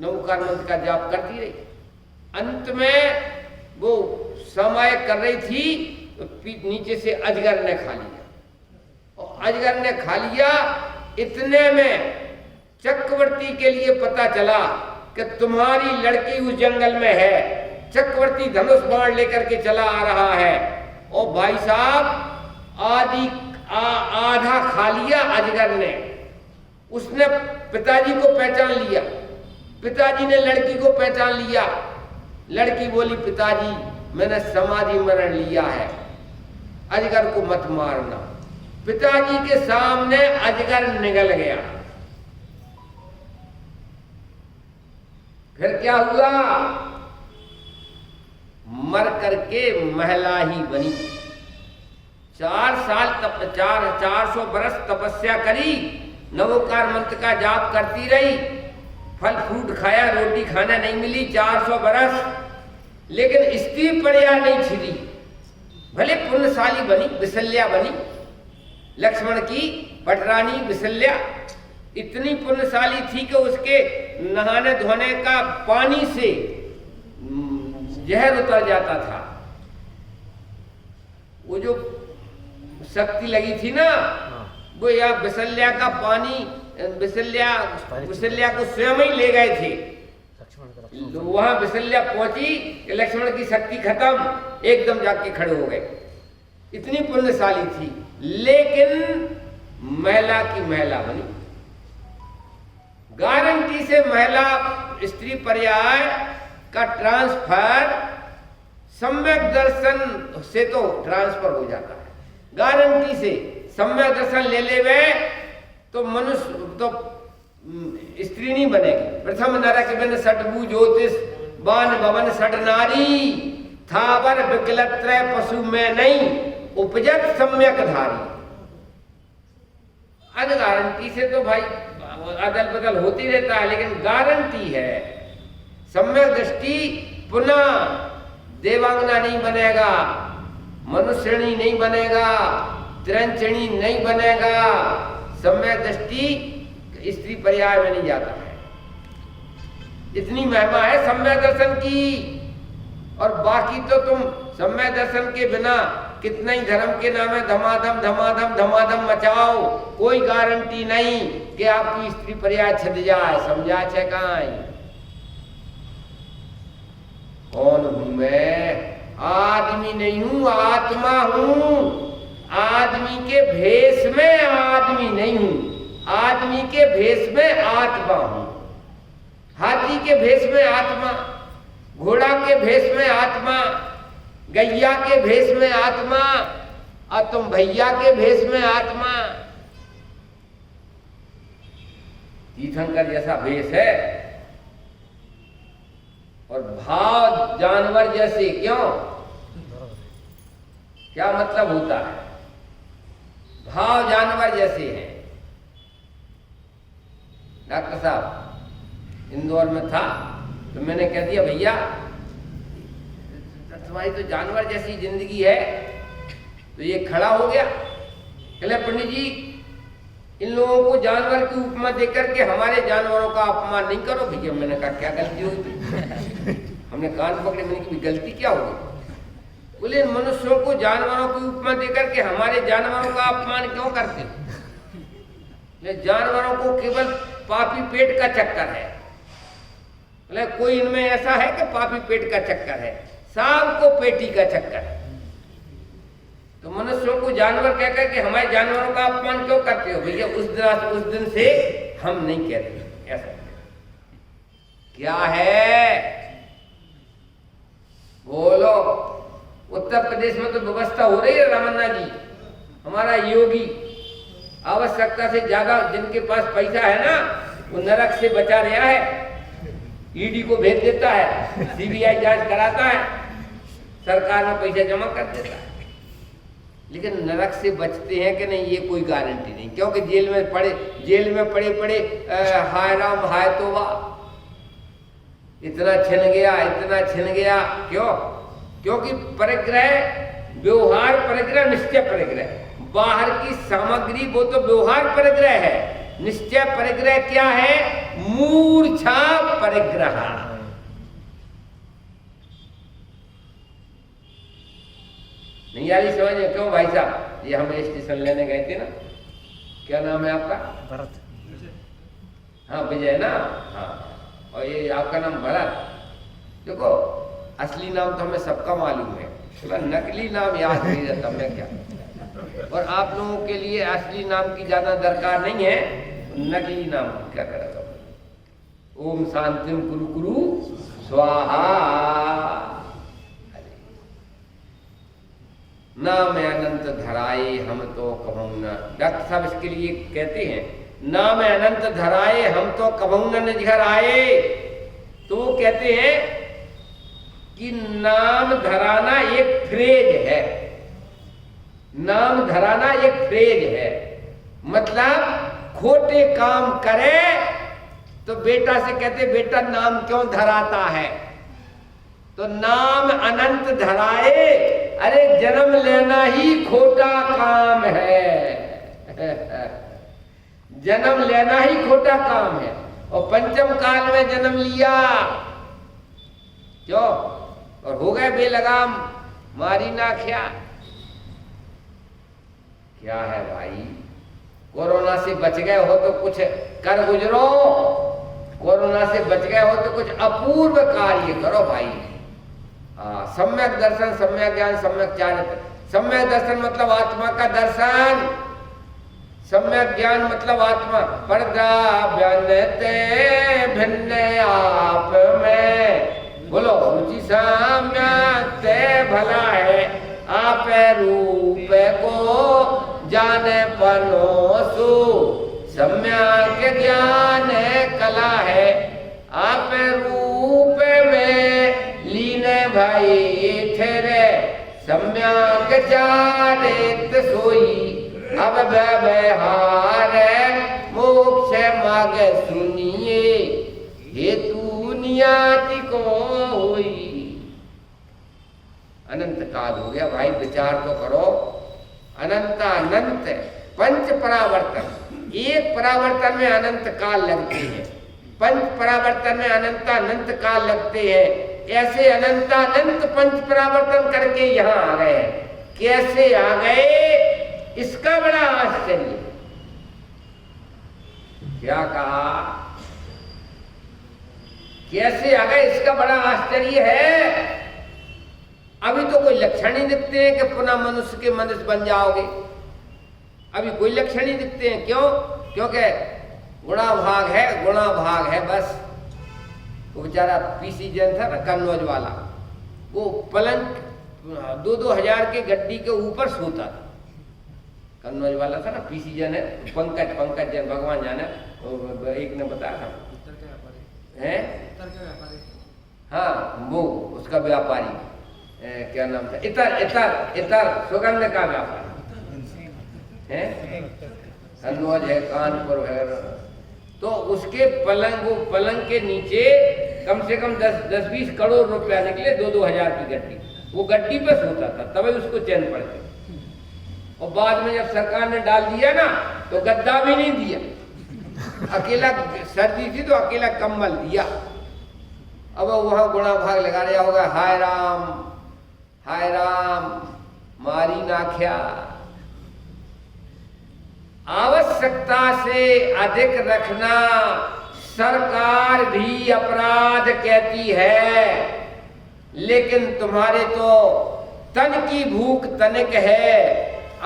Speaker 1: नवकार मंत्र का जाप करती रही। अंत में वो समय कर रही थी तो नीचे से अजगर ने खा लिया, और अजगर ने खा लिया। इतने में चक्रवर्ती के लिए पता चला कि तुम्हारी लड़की उस जंगल में है। चक्रवर्ती धनुष बाण लेकर के चला आ रहा है, और भाई साहब आधा खा लिया अजगर ने। उसने पिताजी को पहचान लिया, पिताजी ने लड़की को पहचान लिया। लड़की बोली, पिताजी मैंने समाधि मरण लिया है, अजगर को मत मारना। पिताजी के सामने अजगर निगल गया। फिर क्या हुआ? मर करके महिला ही बनी। 400 बरस तपस्या करी, नवोकार मंत्र का जाप करती रही, फल फ्रूट खाया, रोटी खाना नहीं मिली 400 बरस, लेकिन स्त्री पर्याय नहीं छिड़ी। भले पुण्यशाली बनी, विशल्या बनी, लक्ष्मण की पटरानी विशल्या इतनी पुण्यशाली थी कि उसके नहाने धोने का पानी से जहर उतर जाता था। वो जो शक्ति लगी थी ना, वो या विशल्या का पानी, विशल्या को स्वयं ही ले गए थे। वहां विशल्या पहुंची कि लक्ष्मण की शक्ति खत्म, एकदम जाके खड़े हो गए। इतनी पुण्यशाली थी, लेकिन महिला की महिला बनी। गारंटी से महिला स्त्री पर्याय का ट्रांसफर सम्यक दर्शन से तो ट्रांसफर हो जाता है। गारंटी से सम्यक दर्शन ले लेवे तो मनुष्य तो स्त्री नहीं बनेगी। प्रथम नरक बिन सटबू ज्योतिष बान भवन सट नारी, थावर विकलत्रय पशु में नहीं उपजत सम्यक धारी। अन गारंटी से तो भाई अदल बदल होती रहता है, लेकिन गारंटी है सम्यक दृष्टि पुनः देवांगना नहीं बनेगा, मनुष्यणी नहीं बनेगा, तिरंचणी नहीं बनेगा। सम्यक दृष्टि स्त्री पर्याय में नहीं जाता है। इतनी महिमा है सम्यक दर्शन की। और बाकी तो तुम सम्यक दर्शन के बिना कितना ही धर्म के नाम है धमाधम मचाओ, कोई गारंटी नहीं कि आपकी स्त्री पर्याय छिद जाए। समझा छे काई? कौन हूं मैं? आदमी नहीं हूं, आत्मा हूं। आदमी के भेष में आदमी नहीं हूं, आदमी के भेष में आत्मा हूं। हाथी के भेष में आत्मा, घोड़ा के भेष में आत्मा, गैया के भेष में आत्मा, और तुम भैया के भेष में आत्मा। तीर्थंकर जैसा भेष है और भाव जानवर जैसे। क्यों? क्या मतलब होता है? भाव जानवर जैसे हैं। डॉक्टर साहब इंदौर में था तो मैंने कह दिया भैया तुम्हारी तो जानवर जैसी जिंदगी है, तो ये खड़ा हो गया। कहले पंडित जी इन लोगों को जानवर की उपमा देकर के हमारे जानवरों का अपमान नहीं करो। भैया मैंने कहा क्या गलती होगी? हमने कान पकड़े, मैंने कहा गलती क्या होगी? बोले मनुष्यों को जानवरों की उपमा देकर के हमारे जानवरों का अपमान क्यों करते हो? जानवरों को केवल पापी पेट का चक्कर है। बोले कोई इनमें ऐसा है कि पापी पेट का चक्कर है? सबको पेटी का चक्कर है। तो मनुष्यों को जानवर कहकर के हमारे जानवरों का अपमान क्यों करते हो? भैया उस दिन से हम नहीं कहते ऐसा। क्या है बोलो? उत्तर प्रदेश में तो व्यवस्था हो रही है रमन्ना जी, हमारा योगी आवश्यकता से ज्यादा जिनके पास पैसा है ना वो नरक से बचा रहा है। ईडी को भेज देता है, सीबीआई जांच कराता है, सरकार में पैसा जमा कर देता है। लेकिन नरक से बचते हैं कि नहीं ये कोई गारंटी नहीं, क्योंकि जेल में पड़े हाय राम हाय तौबा, इतना छिन गया। क्यों? क्योंकि परिग्रह व्यवहार परिग्रह निश्चय परिग्रह, बाहर की सामग्री वो तो व्यवहार परिग्रह है, निश्चय परिग्रह क्या है? मूर्छा परिग्रह। नहीं आ रही समझ में? क्यों भाई साहब? ये हम स्टेशन लेने गए थे ना, क्या नाम है आपका?
Speaker 3: भरत।
Speaker 1: हाँ विजय ना, हाँ, और ये आपका नाम भरत। देखो असली नाम तो हमें सबका मालूम है, नकली नाम याद नहीं रहता मैं क्या। और आप लोगों के लिए असली नाम की ज्यादा दरकार नहीं है, नकली नाम क्या करेगा? ओम शांतिम कुरु कुरु स्वाहा। नाम अनंत धराए हम तो कहूं न। डॉक्टर साहब इसके लिए कहते हैं नाम अनंत धराए हम तो कहूं न निज घर आए। तो वो कहते हैं कि नाम धराना एक फ्रेज है, नाम धराना एक फ्रेज है। मतलब खोटे काम करे तो बेटा से कहते बेटा नाम क्यों धराता है? तो नाम अनंत धराए, अरे जन्म लेना ही खोटा काम है। जन्म लेना ही खोटा काम है। और पंचम काल में जन्म लिया क्यों? और हो गए बेलगाम, मारी ना क्या है भाई? कोरोना से बच गए हो तो कुछ कर गुजरो, कोरोना से बच गए हो तो कुछ अपूर्व कार्य करो भाई। सम्यक दर्शन, सम्यक ज्ञान, सम्यक चारित्र। सम्यक दर्शन मतलब आत्मा का दर्शन, सम्यक ज्ञान मतलब आत्मा। प्रद्राव्यन्ते भिन्न आप में, बोलो रुचि साम्यते भला है, आप रूप को जाने पनोसु, सम्यक ज्ञान कला है, आप रूप में लीने भाई ठहरे, सम्यक चारित सोई, अब व्यवहार मोक्ष माग सुनिए, हेतु नियति को होई। अनंत काल हो गया भाई, विचार तो करो। अनंत अनंत पंच परावर्तन, एक परावर्तन में अनंत काल लगते हैं, पंच परावर्तन में अनंत अनंत काल लगते हैं। ऐसे अनंत अनंत पंच परावर्तन करके यहाँ आ गए। कैसे आ गए इसका बड़ा आश्चर्य। क्या कहा? कैसे आ गए इसका बड़ा आश्चर्य है। अभी तो कोई लक्षण ही दिखते हैं कि पुनः मनुष्य के मनुष्य बन जाओगे, अभी कोई लक्षण ही दिखते हैं। क्यों? क्योंकि गुणा भाग है बस। वो बेचारा पीसी जैन था ना कन्नौज वाला, वो पलंग 2-2 हजार के गड्डी के ऊपर सोता था। कन्नौज वाला था ना, पीसी जैन है, पंकज जैन, भगवान जाने, एक ने बताया था है। हाँ वो उसका व्यापारी क्या नाम था, इतर इतर इतर सुगंध का व्यापार है, कन्नौज है, कानपुर है। तो उसके पलंग, वो पलंग के नीचे कम से कम 10-20 करोड़ रुपया निकले, 2-2 हजार की गड्डी। वो गड्डी पे सोता था, तभी उसको चैन पड़ती। और बाद में जब सरकार ने डाल दिया ना, तो गद्दा भी नहीं दिया, अकेला सर्दी थी तो अकेला कम्बल दिया। अब वहां गुणा भाग लगा रहा होगा, हाय राम मारी नाख्या। आवश्यकता से अधिक रखना सरकार भी अपराध कहती है, लेकिन तुम्हारे तो तन की भूख तनिक है,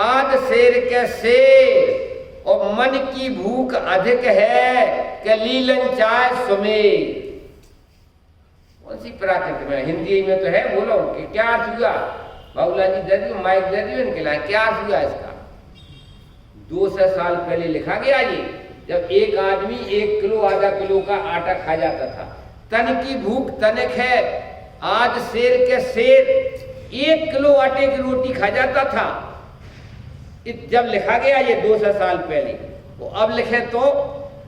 Speaker 1: आध शेर के शेर, और मन की भूख अधिक है कि लीलन चाय सुमे। कौन सी प्राकृत में, हिंदी में तो है, बोलो कि क्या अर्थ हुआ? बाबूला जी दे दियो, माइक दे दियो इनके लिए, क्या अर्थ हुआ इसका? 200 साल पहले लिखा गया ये, जब एक आदमी 1 किलो आधा किलो का आटा खा जाता था। तन की भूख तनिक है, आज शेर के शेर 1 किलो आटे की रोटी खा जाता था। जब लिखा गया ये 200 साल पहले, वो अब लिखे तो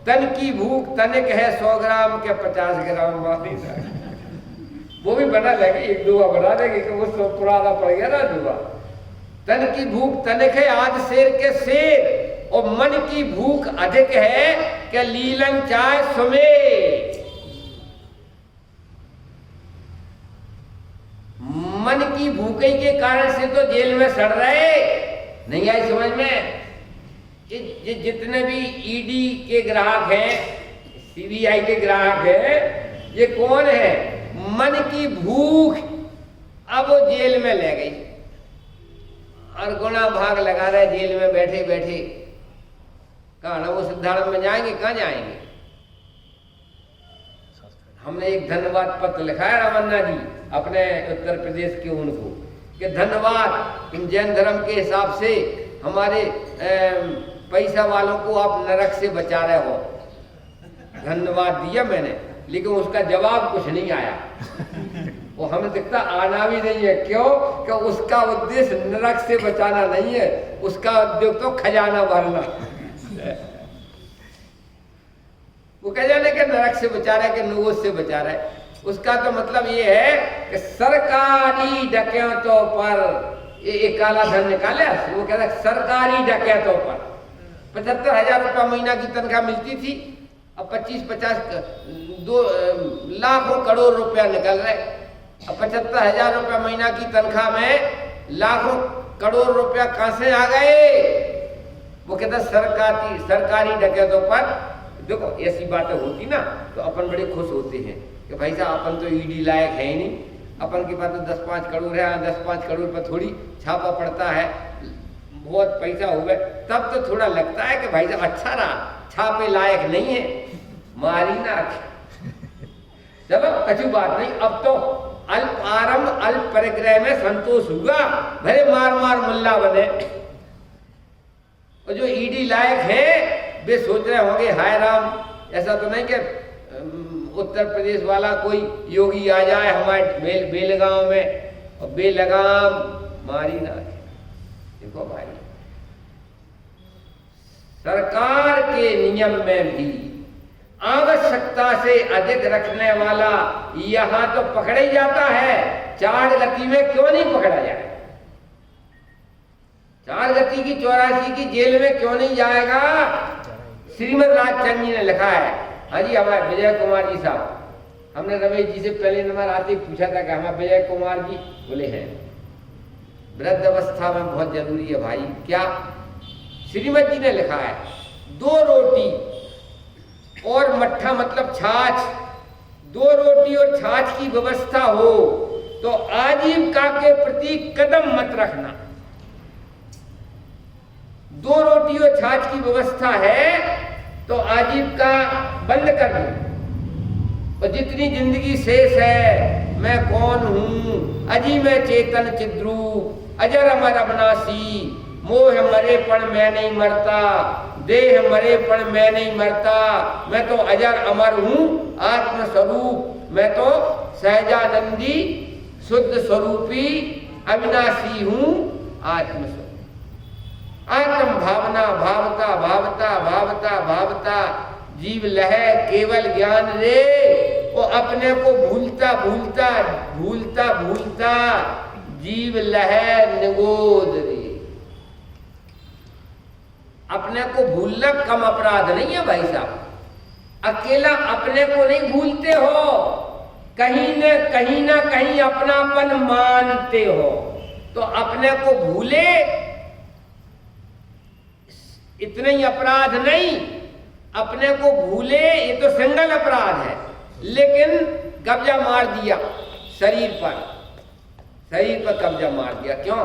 Speaker 1: तन की भूख तनिक है, 100 ग्राम के 50 ग्राम माफी। वो भी बना देंगे, 1-2 बना देंगे कि वो सब पुराना पड़ गया ना दुआ। तन की भूख तनिक है, आज शेर के शेर, और मन की भूख अधिक है कि लीलन चाय सुमे। मन की भूखे के कारण से तो जेल में सड़ रहे। नहीं आई समझ में? ये जितने भी ईडी के ग्राहक हैं, सीबीआई के ग्राहक हैं, ये कौन है? मन की भूख अब वो जेल में ले गई और गुना भाग लगा रहे जेल में बैठे बैठे। कहा ना वो सिद्धार्थ में जाएंगे, कहाँ जाएंगे? हमने एक धन्यवाद पत्र लिखा है रमन्ना जी अपने उत्तर प्रदेश के उनको, कि धन्यवाद, तुम जैन धर्म के हिसाब से हमारे पैसा वालों को आप नरक से बचा रहे हो। धन्यवाद दिया मैंने, लेकिन उसका जवाब कुछ नहीं आया। वो हमें दिखता आना भी नहीं है। क्यों? कि उसका उद्देश्य नरक से बचाना नहीं है, उसका उद्देश्य तो खजाना भरना। वो खजाने के नरक से बचा रहा है कि नोज से बचा रहा है। उसका तो मतलब ये है कि सरकारी डकैतों पर ये काला धन निकाले। वो कहता है सरकारी डकैतों पर 75,000 रुपया महीना की तनख्वाह मिलती थी, अब 25-50 2 लाखों करोड़ रुपया निकल रहे। अब 75,000 रुपया महीना की तनख्वाह में लाखों करोड़ रुपया कहां से आ गए? वो कहता सरकारी डकैतों पर। देखो ऐसी बातें होती ना तो अपन बड़े खुश होते हैं कि भाई साहब अपन तो ईडी लायक है ही नहीं, अपन के पास तो 10-5 करोड़ है, 10-5 करोड़ पर थोड़ी छापा पड़ता है, बहुत पैसा हो गए, तब तो थोड़ा लगता है कि भाई साहब अच्छा रहा, छापे लायक नहीं है, मारी ना। चलो कछु बात नहीं, अब तो अल्प आरंभ अल्प परिग्रह में संतोष हुआ, भले मार मार मुल्ला बने। और जो ईडी लायक है वे सोच रहे होंगे हाय राम, ऐसा तो नहीं कि उत्तर प्रदेश वाला कोई योगी आ जाए हमारे बेलगांव में और बेलगाम मारी ना। देखो भाई, सरकार के नियम में भी आवश्यकता से अधिक रखने वाला यहां तो पकड़ा ही जाता है, 4 गति में क्यों नहीं पकड़ा जाए? 4 गति की 84 की जेल में क्यों नहीं जाएगा? श्रीमद राजचंद्र जी ने लिखा है। हाँ जी, हमारे विजय कुमार जी साहब, हमने रमेश जी से पहले नंबर आते पूछा था कि हमारे विजय कुमार जी बोले हैं वृद्ध अवस्था में बहुत जरूरी है भाई। क्या? श्रीमद जी ने लिखा है 2 रोटी और मट्ठा मतलब छाछ, 2 रोटी और छाछ की व्यवस्था हो तो आजीविका के प्रति कदम मत रखना। 2 रोटी और छाछ की व्यवस्था है तो आजीविका बंद कर दो। और जितनी जिंदगी शेष है, मैं कौन हूं? अजी मैं चेतन चिद्रूप, अजर अमर अविनाशी, मोह मरे पण मैं नहीं मरता, देह मरे पण मैं नहीं मरता, मैं तो अजर अमर हूं आत्म स्वरूप, मैं तो सहजानंदी शुद्ध स्वरूपी अविनाशी हूं आत्मस्वरूप। आत्म भावना भावता भावता भावता भावता जीव लह केवल ज्ञान रे, वो अपने को भूलता भूलता भूलता भूलता जीव लह निगोद रे। अपने को भूलना कम अपराध नहीं है भाई साहब। अकेला अपने को नहीं भूलते हो, कहीं ना कहीं अपनापन मानते हो, तो अपने को भूले इतने ही अपराध नहीं। अपने को भूले ये तो सिंगल अपराध है, लेकिन कब्जा मार दिया शरीर पर कब्जा मार दिया। क्यों?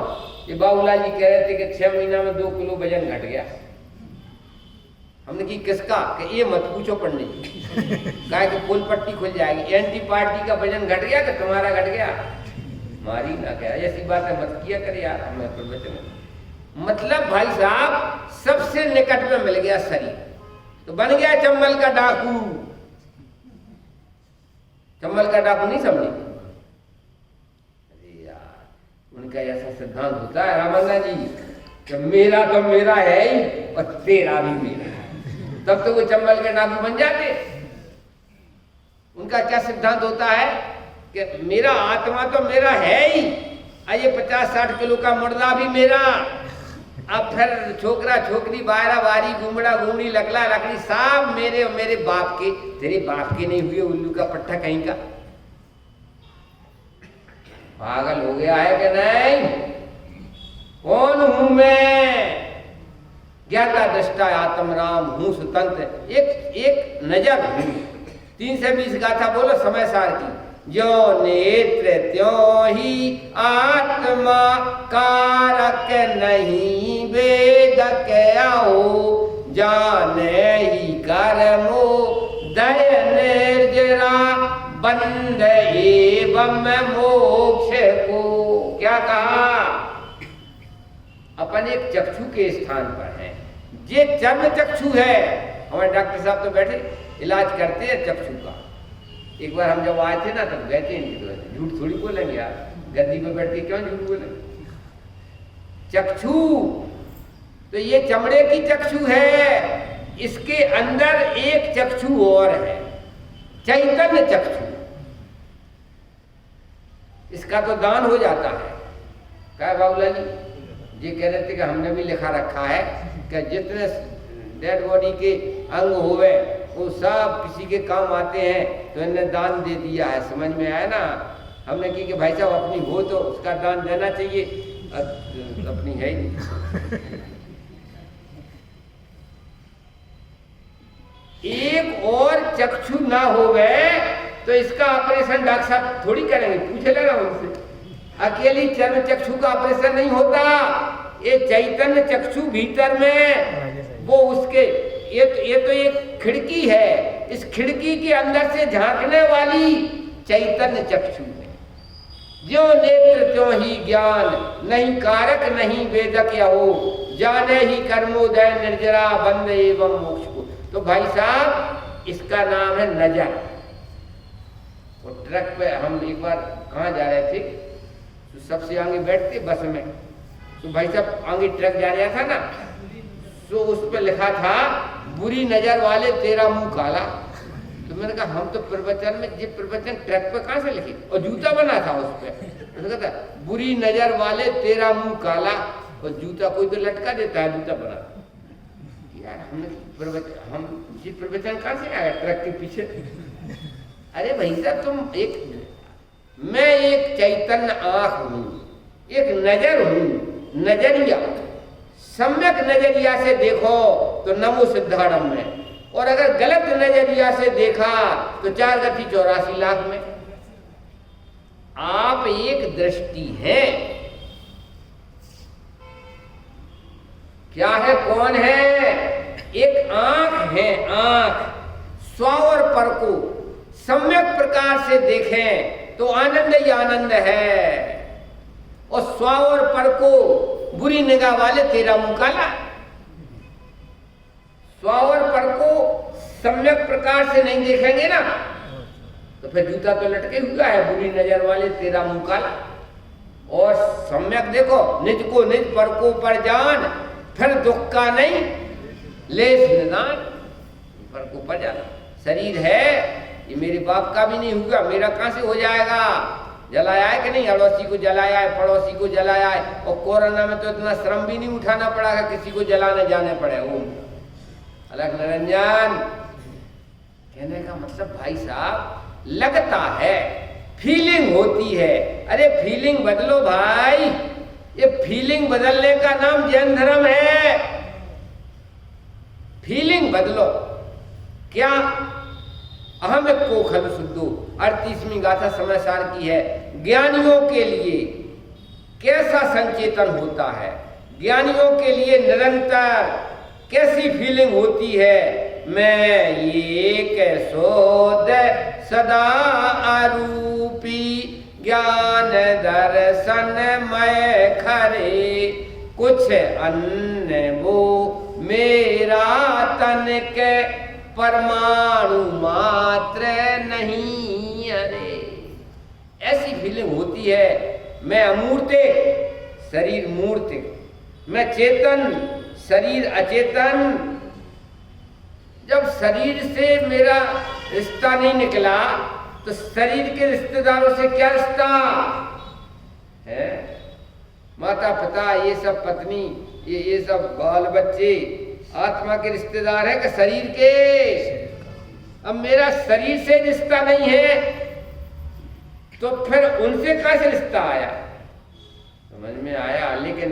Speaker 1: ये बाबूलाल जी कह रहे थे कि 6 महीना में 2 किलो वजन घट गया। हमने की किसका? कि ये मत पूछो पंडित जी, कहा कि फुल पट्टी खुल जाएगी। एंटी पार्टी का वजन घट गया कि तुम्हारा घट गया? मारी ना क्या ऐसी बातें मत किया करे यार। हमें प्रवचन मतलब भाई साहब सबसे निकट में मिल गया शरीर, तो बन गया चंबल का डाकू। चंबल का डाकू नहीं समझे? अरे यार उनका ऐसा सिद्धांत होता है रामन्ना जी कि मेरा तो मेरा है ही और तेरा भी मेरा है, तब तो वो चंबल के डाकू बन जाते। उनका क्या सिद्धांत होता है कि मेरा आत्मा तो मेरा है ही, ये 50-60 किलो का मुर्दा भी मेरा। अब फिर छोकरा छोकरी बायरा बारी गुमड़ा गुमड़ी लकड़ा लकड़ी सब मेरे और मेरे बाप के। तेरे बाप के नहीं हुए उल्लू का पट्टा कहीं का। पागल हो गया है कि नहीं? कौन हूं मैं? ज्ञाता दृष्टा आत्म राम हूं स्वतंत्र। एक नजर हूं। 320 गाथा बोलो समय सार की। जो नेत्र त्यों ही आत्मा कारक नहीं वेद आओ, जाने ही कर्मो दय निर्जरा बंध एवं मोक्ष को। क्या कहा? अपन एक चक्षु के स्थान पर हैं। ये चर्म चक्षु है। हमारे डॉक्टर साहब तो बैठे इलाज करते हैं चक्षु का। एक बार हम जब आए थे ना तब गए थे इनकी तो झूठ थोड़ी बोलेंगे यार, गद्दी पे बैठ के क्यों झूठ बोलेंगे? चक्षु तो ये चमड़े की चक्षु है, इसके अंदर एक चक्षु और है, चैतन्य चक्षु। इसका तो दान हो जाता है। क्या बाबूलाल जी ये कह रहे थे कि हमने भी लिखा रखा है कि जितने डेड बॉडी के अंग होवे वो सब किसी के काम आते हैं, तो इन्हें दान दे दिया है। समझ में आया ना? हमने की कि भाई साहब अपनी हो तो उसका दान देना चाहिए, अपनी है ही नहीं। एक और चक्षु ना होवे तो इसका ऑपरेशन डॉक्टर साहब थोड़ी करेंगे, पूछे लेना उनसे। अकेली चर्म चक्षु का ऑपरेशन नहीं होता। ये चैतन्य चक्षु भीतर में वो उसके ये तो एक खिड़की है। इस खिड़की के अंदर से झांकने वाली चैतन्य चक्षु है। जो नेत्र त्यों ही ज्ञान नहीं कारक नहीं वेदक या हो, जाने ही कर्मोदय निर्जरा बंद एवं मोक्ष को। तो भाई साहब इसका नाम है नजर। और ट्रक पे हम एक बार कहाँ जा रहे थे तो सबसे आगे बैठते बस में, तो भाई साहब आगे ट्रक जा रहा था ना, तो उस पर लिखा था बुरी नजर वाले तेरा मुंह काला। तो मैंने कहा हम तो प्रवचन में ये प्रवचन ट्रक पे कहाँ से लिखे, और जूता बना था उस पर। मैंने कहा था बुरी नजर वाले तेरा मुंह काला, और जूता कोई तो लटका देता है, जूता बना। यार हम ये प्रवचन कहाँ से आया ट्रक के पीछे? अरे भाई साहब मैं एक चैतन्य आंख हूं, एक नजर हूं, नजरिया। सम्यक नजरिया से देखो तो नमो सिद्धारम में, और अगर गलत नजरिया से देखा तो 4 गति 84 लाख में। आप एक दृष्टि है। क्या है? कौन है? एक आंख है। आंख स्व और पर को सम्यक प्रकार से देखें तो आनंद ही आनंद है, और स्व और पर को बुरी निगाह वाले तेरा मुंह काला। स्व और पर को सम्यक प्रकार से नहीं देखेंगे ना तो फिर जूता तो लटके हुआ है, बुरी नजर वाले तेरा मुंह काला। और सम्यक देखो, निज को निज पर को पर जान, फिर दुख का नहीं लेस निदान। पर को पर जाना शरीर है, ये मेरे बाप का भी नहीं हुआ, मेरा कहां से हो जाएगा। जलाया है कि नहीं, अड़ोसी को जलाया है, पड़ोसी को जलाया है। और कोरोना में तो इतना श्रम भी नहीं उठाना पड़ा कि किसी को जलाने जाने पड़े। वो अलग निरंजन कहने का मतलब भाई साहब, लगता है, फीलिंग होती है। अरे फीलिंग बदलो भाई, ये फीलिंग बदलने का नाम जैन धर्म है। फीलिंग बदलो। क्या अहम को खल शुद्धो 38वीं गाथा समय सार की है। ज्ञानियों के लिए कैसा संचेतन होता है, ज्ञानियों के लिए निरंतर कैसी फीलिंग होती है। मैं ये कैसोद सदा आरूपी ज्ञान दर्शन मैं खरे, कुछ अन्य वो मेरा तन के परमाणु मात्र नहीं। अरे ऐसी फीलिंग होती है। मैं अमूर्तिक, शरीर मूर्तिक, मैं चेतन, शरीर अचेतन। जब शरीर से मेरा रिश्ता नहीं निकला तो शरीर के रिश्तेदारों से क्या रिश्ता है। माता पिता, ये सब पत्नी, ये सब बाल बच्चे आत्मा के रिश्तेदार है कि शरीर के। अब मेरा शरीर से रिश्ता नहीं है तो फिर उनसे कहां से रिश्ता आया, समझ में आया। लेकिन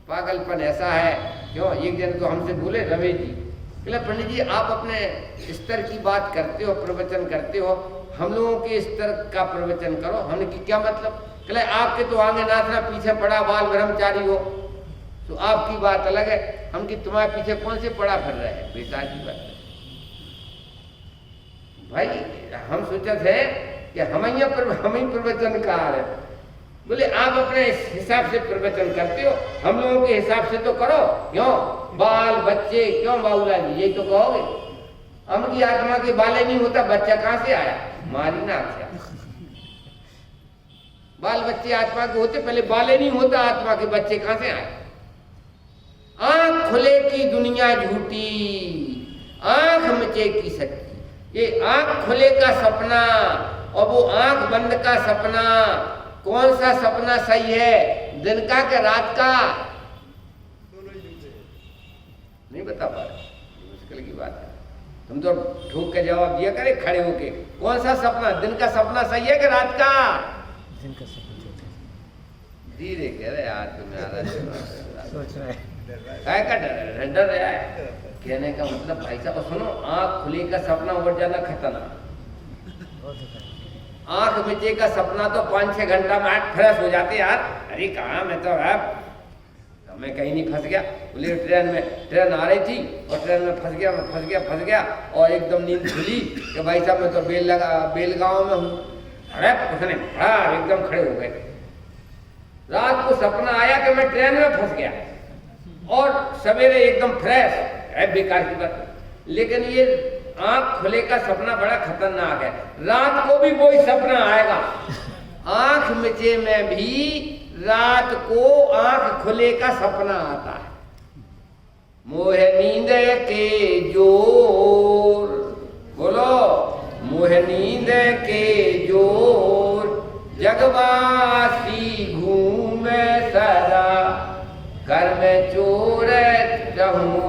Speaker 1: पागलपन ऐसा है। क्यों, एक दिन तो हमसे बोले रमेश जी, बोले पंडित जी आप अपने स्तर की बात करते हो, प्रवचन करते हो, हम लोगों के स्तर का प्रवचन करो। हमने कि क्या मतलब। कहले आपके तो आगे नाथना पीछे पड़ा बाल ब्रह्मचारी हो, तो आपकी बात अलग है। हम कि तुम्हारे पीछे कौन से पड़ा फिर रहे हैं, बेकार की बात भाई। हम सोचे थे कि हम ही प्रवचनकार है। बोले आप अपने हिसाब से प्रवचन करते हो, हम लोगों के हिसाब से तो करो। क्यों बाल बच्चे, क्यों बाबूलाल जी यही तो कहोगे। हम की आत्मा के बाले नहीं होता, बच्चा कहां से आया, मारी ना आख्या। बाल बच्चे आत्मा के होते, पहले बाले नहीं होता आत्मा के, बच्चे कहां से आए। आंख खुले की दुनिया झूठी, आंख मिचे की सच्ची। ये आंख खुले का सपना और वो आंख बंद का सपना, कौन सा सपना सही है, दिन का कि रात का, नहीं बता पा रहे। मुश्किल की बात है। तुम तो ठोक के जवाब दिया करे खड़े होके। कौन सा सपना, दिन का सपना सही है कि रात का।
Speaker 3: दिन का सपना
Speaker 1: धीरे कह रहे यार, तुम्हें
Speaker 3: सोच रहा है,
Speaker 1: डर रहा है। कहने का मतलब भाई साहब सुनो, आंख खुली का सपना उड़ जाना खतरनाक। आंख मिचे का सपना तो 5-6 घंटा में आंख फ्रेश हो जाते यार। अरे कहाँ मैं तो अब मैं कहीं नहीं फंस गया। बोले ट्रेन में, ट्रेन आ रही थी और ट्रेन में फंस गया और एकदम नींद खुली कि भाई साहब मैं तो बेलगांव में हूँ। अरे कुछ नहीं, एकदम खड़े हो गए। रात को सपना आया कि मैं ट्रेन में फंस गया और सवेरे एकदम फ्रेश है, बेकार की बात। लेकिन ये आंख खुले का सपना बड़ा खतरनाक है। रात को भी वही सपना आएगा। आंख मिचे में भी रात को आंख खुले का सपना आता है। मोह नींद के जोर, बोलो मोह नींद के जोर, जगवासी घूमे सदा, कर में चोर रहूं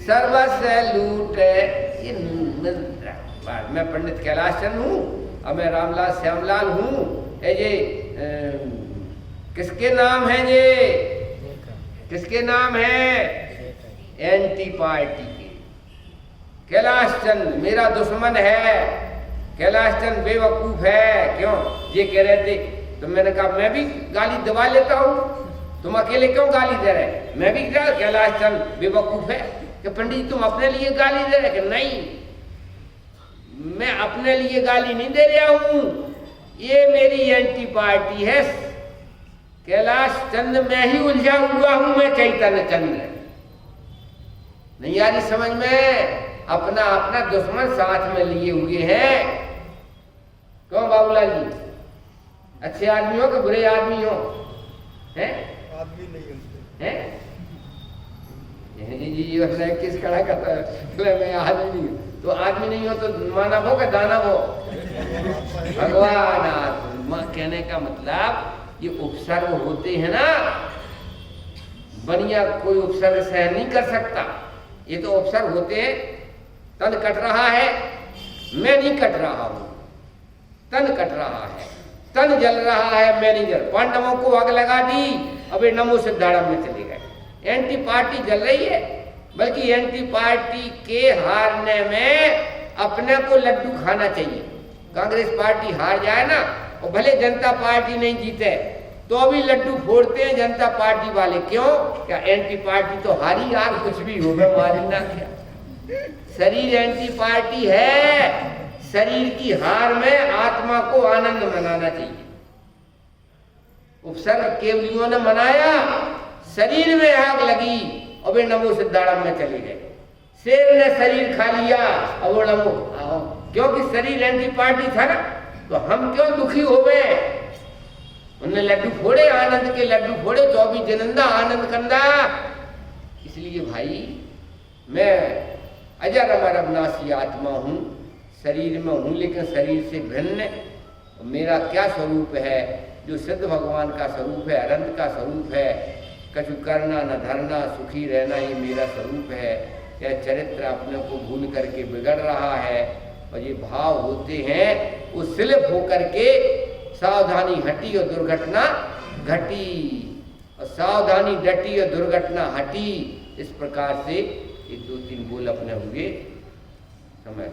Speaker 1: सर्वस्व लूटे। मैं पंडित कैलाश चंद हूँ और मैं रामलाल श्यामलाल हूँ। ये किसके नाम है, ये किसके नाम है, एंटी पार्टी के। कैलाश चंद मेरा दुश्मन है, कैलाश चंद बेवकूफ है। क्यों, ये कह रहे थे तो मैंने कहा मैं भी गाली दबा लेता हूँ, तुम अकेले क्यों गाली दे रहे, मैं भी कैलाश चंद बेवकूफ है। कि पंडित जी तुम अपने लिए गाली दे रहे, कि नहीं मैं अपने लिए गाली नहीं दे रहा हूं, ये मेरी एंटी पार्टी है। कैलाश चंद मैं ही उलझा हुआ हूं, मैं चैतन्य चंद्र। नहीं आ रही समझ में। अपना अपना दुश्मन साथ में लिए हुए हैं। क्यों बाबूलाल जी? अच्छे आदमी हो कि बुरे आदमी हो? हैं?
Speaker 2: आदमी नहीं होते।
Speaker 1: हैं? जी उसने किस खड़ा करता है? बोले मैं आदमी नहीं हूं। तो आदमी नहीं हो तो मानव हो कि दानव हो? भगवान आत्मा कहने का मतलब ये उपसर्ग होते हैं ना, बनिया कोई उपसर्ग सहन नहीं कर सकता। ये तो उपसर्ग होते हैं। तन कट रहा है, मैं नहीं कट रहा हूं, तन कट रहा है। तन जल रहा है, मैं नहीं जल। पांडवों को आग लगा दी, अबे नमो सिद्धारम में चले गए। एंटी पार्टी जल रही है, बल्कि एंटी पार्टी के हारने में अपने को लड्डू खाना चाहिए। कांग्रेस पार्टी हार जाए ना, और भले जनता पार्टी नहीं जीते तो अभी लड्डू फोड़ते हैं जनता पार्टी वाले। क्यों? क्या एंटी पार्टी तो हारी, यार कुछ भी हो गया, मारी ना क्या। शरीर एंटी पार्टी है। शरीर की हार में आत्मा को आनंद मनाना चाहिए। उपसर्ग केवलियों ने मनाया, शरीर में आग लगी और वे नमो सिद्धारम में चले गए। शेर ने शरीर खा लिया और वो नमो, क्योंकि शरीर एंटी पार्टी था ना। तो हम क्यों दुखी हो गए? उन्होंने लड्डू फोड़े, आनंद के लड्डू फोड़े, 24 जनंदा आनंद कंदा। इसलिए भाई मैं अजर अमर अविनाशी आत्मा हूँ, शरीर में हूँ लेकिन शरीर से भिन्न। मेरा क्या स्वरूप है? जो सिद्ध भगवान का स्वरूप है, अनंत का स्वरूप है। कछु करना न धरना, सुखी रहना, ये मेरा स्वरूप है। यह चरित्र अपने को भूल करके बिगड़ रहा है और ये भाव होते हैं, वो स्लिप होकर के सावधानी हटी और दुर्घटना घटी, और सावधानी डटी और दुर्घटना हटी। इस प्रकार से 1 2 3 बोल अपने हुए समय।